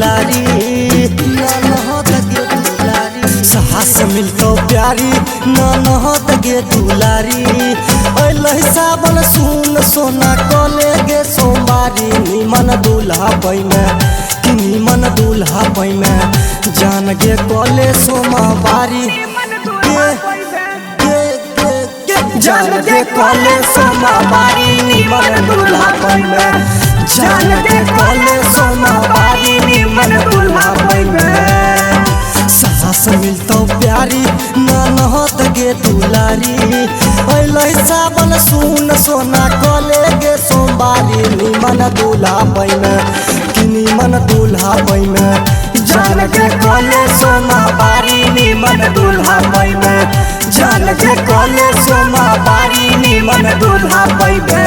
दुलारी ननहत गे दुलारी साहस मिलतो प्यारी ननहत गे दुलारी अइलै सावन सुन सोना कले गे सोमवारी निमन दूल्हा पैमे कि निमन दूल्हा पैमे जान गे कले सोमवारी जान गे कले सोमवारी निमन दूल्हा पैमे जान गे कले सोमवारी निमन दूल्हा पैमे साहस मिलतो प्यारी ननहत गे दुलारी अइलै सावन सुन सोना कले गे सोमवारी निमन दूल्हा पैमे कि निमन दूल्हा पैमे जान गे कले सोमवारी निमन दूल्हा पैमे जान गे कले सोमवारी निमन दूल्हा पैमे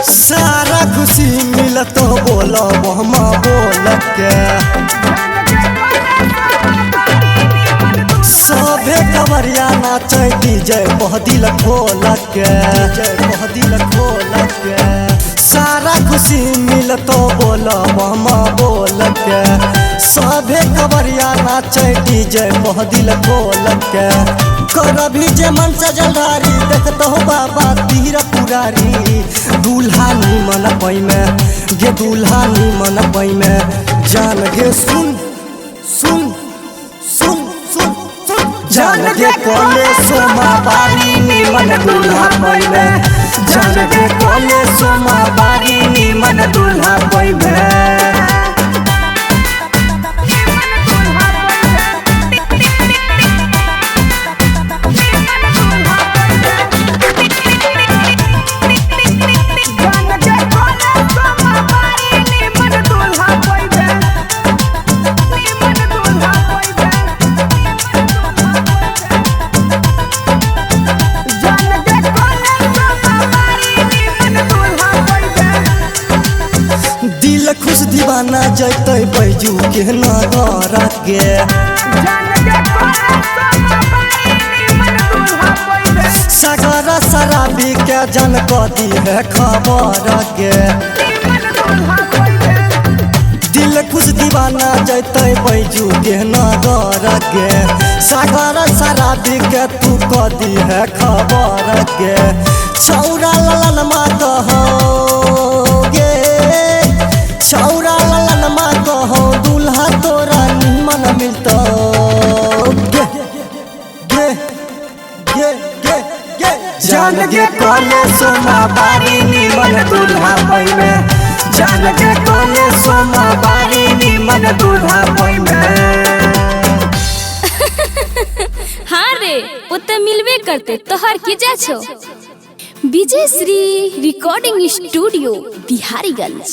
सारा खुशी मिलत बोलब हम बोल के सभे कवरिया नाचे डीजे बहदिल खोल के बहदिल खोल के सारा खुशी मिलत बोलब हम बोल के सभे कवरिया नाचे डीजे बहदिल खोल के करभी जे मन सजलधारी देखतो बाबा तीर पुरारी दूल्हा निमन पैमे गे दूल्हा निमन पैमे जान गे सुन सुन सुन सुन सुन जान गे कले सोमवारी निमन दूल्हा पैमे जान गे कले सोमवारी निमन दूल्हा पैमे दिल खुश दीवाना जैते बैजू के नगर के सागर शराबी के जन कदी है खबर के दिल खुश दीवाना जैते बैजू के नगर के सागर शराबी के तू कदी है खबर के छौरा ललन मा कहो गे छौरा ललन मा कहो दूल्हा तोरा निमन मिलतो गे गे गे गे गे जान गे कले सोमवारी निमन दूल्हा पैमे जान गे कले सोमवारी निमन दूल्हा पैमे हाँ रे वो तो मिलवे करते तोहर की जा छो विजय श्री रिकॉर्डिंग स्टूडियो बिहारीगंज।